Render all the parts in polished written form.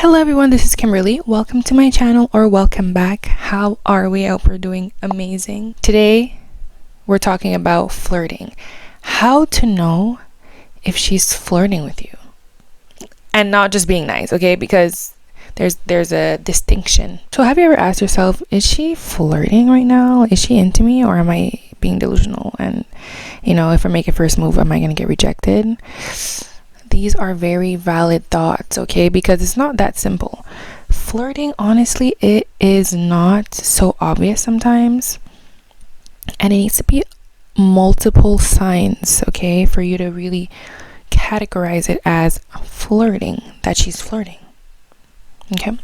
Hello everyone, this is Kimberly. Welcome to my channel, or welcome back. How are we? I hope we're doing amazing. Today, we're talking about flirting. How to know if she's flirting with you. And not just being nice, okay? Because there's a distinction. So have you ever asked yourself, is she flirting right now? Is she into me, or am I being delusional? And, if I make a first move, am I going to get rejected? These are very valid thoughts, okay? Because it's not that simple. Flirting, honestly, it is not so obvious sometimes. And it needs to be multiple signs, okay, for you to really categorize it as flirting, that she's flirting. Okay,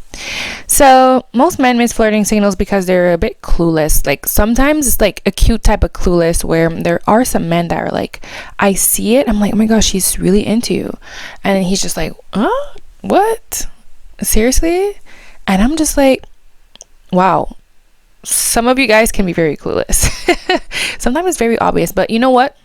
so most men miss flirting signals because they're a bit clueless. Like sometimes it's like a cute type of clueless, where there are some men that are like, I see it, I'm like, oh my gosh, she's really into you, and then he's just like, what, seriously? And I'm just like, wow, some of you guys can be very clueless. Sometimes it's very obvious, but you know what,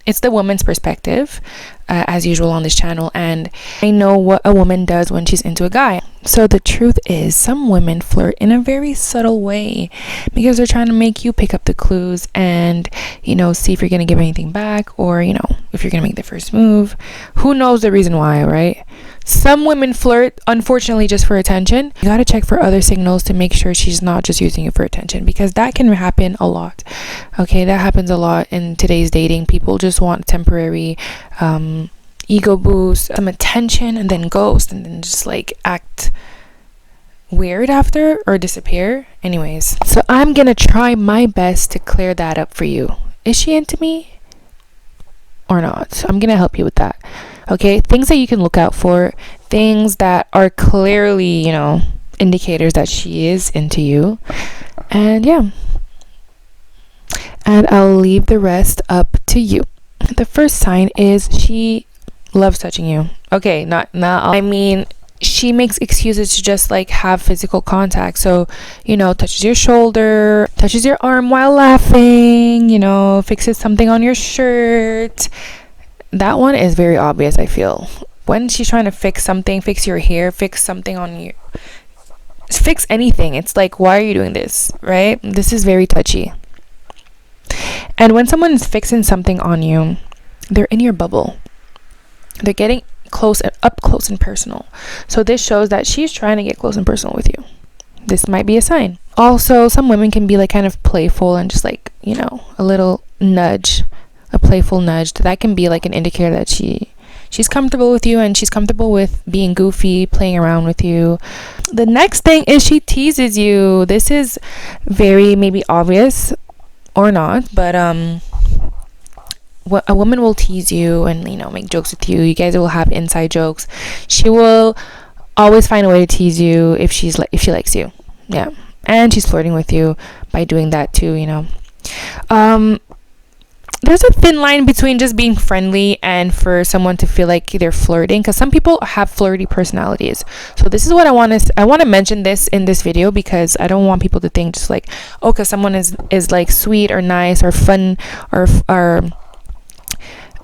it's the woman's perspective, as usual on this channel, and I know what a woman does when she's into a guy. So the truth is, some women flirt in a very subtle way because they're trying to make you pick up the clues and, see if you're going to give anything back, or, if you're going to make the first move. Who knows the reason why, right? Some women flirt, unfortunately, just for attention. You got to check for other signals to make sure she's not just using you for attention, because that can happen a lot. Okay, that happens a lot in today's dating. People just want temporary ego boost, some attention, and then ghost, and then just like act weird after or disappear. Anyways, so I'm gonna try my best to clear that up for you. Is she into me or not? I'm gonna help you with that. Okay, things that you can look out for, things that are clearly, indicators that she is into you. And yeah, and I'll leave the rest up to you. The first sign is she loves touching you. Okay, she makes excuses to just like have physical contact. So, touches your shoulder, touches your arm while laughing, fixes something on your shirt. That one is very obvious, I feel. When she's trying to fix something, fix your hair, fix something on you, fix anything, it's like, why are you doing this, right? This is very touchy. And when someone is fixing something on you, they're in your bubble. They're getting up close and personal. So this shows that she's trying to get close and personal with you. This might be a sign. Also, some women can be like kind of playful and just like, a little nudge, a playful nudge. That can be like an indicator that she's comfortable with you, and she's comfortable with being goofy, playing around with you. The next thing is she teases you. This is very maybe obvious or not, but a woman will tease you and make jokes with you. You guys will have inside jokes. She will always find a way to tease you if she likes you. Yeah, and she's flirting with you by doing that too. There's a thin line between just being friendly and for someone to feel like they're flirting, because some people have flirty personalities. So this is what I want to mention this in this video, because I don't want people to think just like, oh, because someone is like sweet or nice or fun or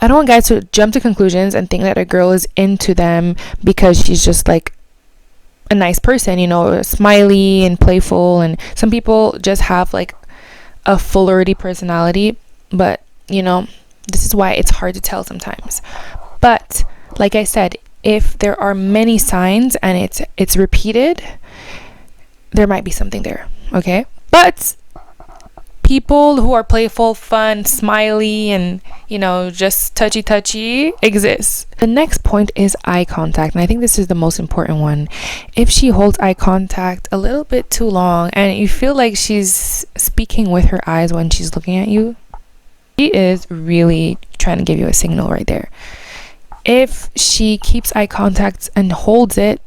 I don't want guys to jump to conclusions and think that a girl is into them because she's just like a nice person, smiley and playful. And some people just have like a flirty personality, but this is why it's hard to tell sometimes. But like I said, if there are many signs and it's repeated, there might be something there. Okay, but people who are playful, fun, smiley, and just touchy exist. The next point is eye contact, and I think this is the most important one. If she holds eye contact a little bit too long and you feel like she's speaking with her eyes when she's looking at you, she is really trying to give you a signal right there. If she keeps eye contact and holds it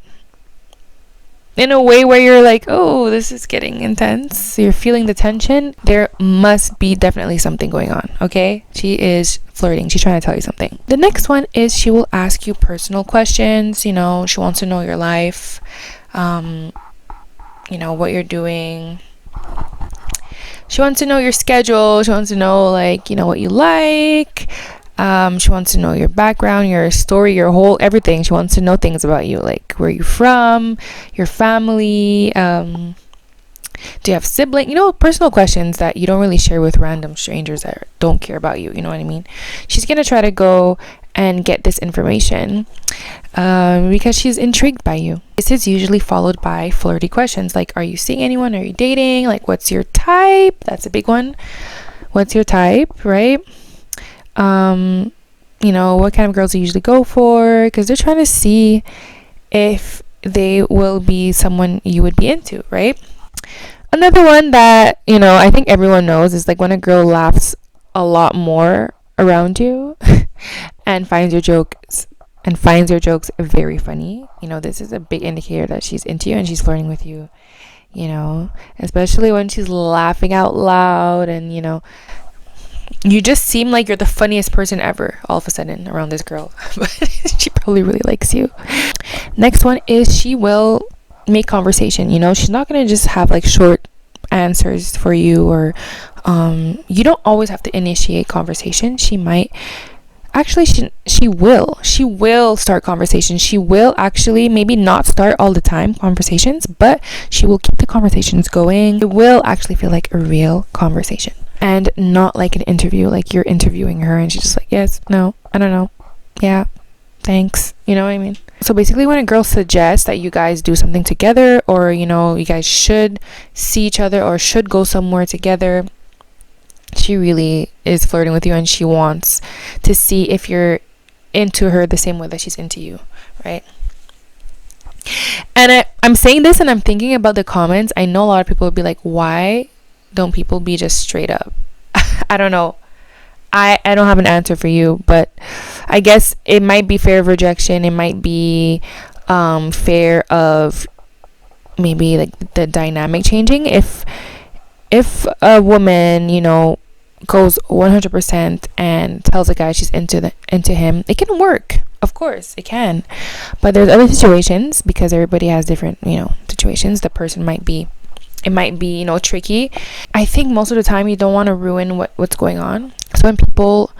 in a way where you're like, oh, this is getting intense, you're feeling the tension, there must be definitely something going on. Okay, she is flirting. She's trying to tell you something. The next one is she will ask you personal questions. She wants to know your life, what you're doing. She wants to know your schedule. She wants to know what you like. She wants to know your background, your story, your whole everything. She wants to know things about you, like where you're from, your family, do you have siblings, personal questions that you don't really share with random strangers that don't care about you, you know what I mean? She's gonna try to go and get this information because she's intrigued by you. This is usually followed by flirty questions like, are you seeing anyone, are you dating, like what's your type? That's a big one. What's your type, right? What kind of girls you usually go for, because they're trying to see if they will be someone you would be into, right? Another one that I think everyone knows is like when a girl laughs a lot more around you and finds your jokes very funny. This is a big indicator that she's into you and she's flirting with you, especially when she's laughing out loud and you just seem like you're the funniest person ever all of a sudden around this girl. But she probably really likes you. Next one is she will make conversation. She's not gonna just have like short answers for you, or you don't always have to initiate conversation. She might actually she will start conversation. She will actually maybe not start all the time conversations, but she will keep the conversations going. It will actually feel like a real conversation and not like an interview, like you're interviewing her and she's just like, yes, no, I don't know, yeah, thanks, you know what I mean? So basically when a girl suggests that you guys do something together, or you guys should see each other or should go somewhere together, she really is flirting with you and she wants to see if you're into her the same way that she's into you, right? And I'm saying this and I'm thinking about the comments. I know a lot of people would be like, why don't people be just straight up? I don't know. I don't have an answer for you, but I guess it might be fear of rejection. It might be fear of maybe like the dynamic changing. If a woman, goes 100% and tells a guy she's into him, it can work. Of course, it can. But there's other situations, because everybody has different, situations. The person might be tricky. I think most of the time you don't want to ruin what's going on. So when people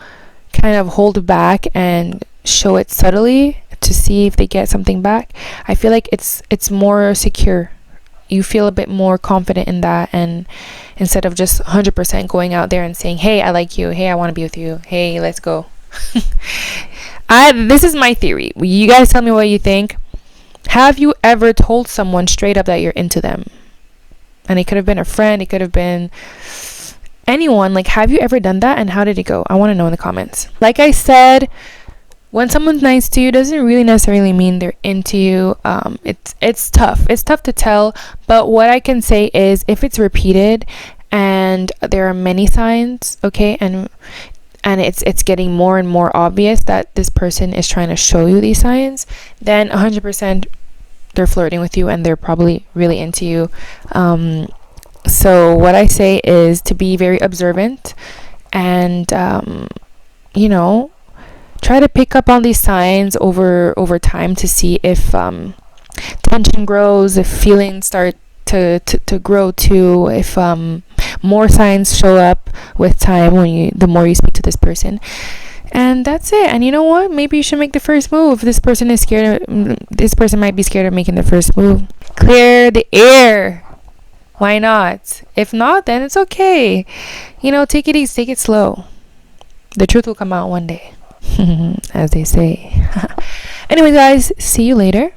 kind of hold back and show it subtly to see if they get something back, I feel like it's more secure. You feel a bit more confident in that, and instead of just 100% going out there and saying, hey, I like you, hey, I want to be with you, hey, let's go. This is my theory. You guys tell me what you think. Have you ever told someone straight up that you're into them? And it could have been a friend, it could have been anyone. Like, have you ever done that, and how did it go? I want to know in the comments. Like I said, when someone's nice to you doesn't really necessarily mean they're into you. It's tough. It's tough to tell, but what I can say is if it's repeated and there are many signs, okay, and it's getting more and more obvious that this person is trying to show you these signs, then 100% they're flirting with you and they're probably really into you. So what I say is to be very observant and try to pick up on these signs over time to see if tension grows, if feelings start to grow too, if more signs show up with time the more you speak to this person. And that's it. And you know what? Maybe you should make the first move. This person might be scared of making the first move. Clear the air. Why not? If not, then it's okay. Take it easy, take it slow. The truth will come out one day. As they say. Anyway, guys, see you later.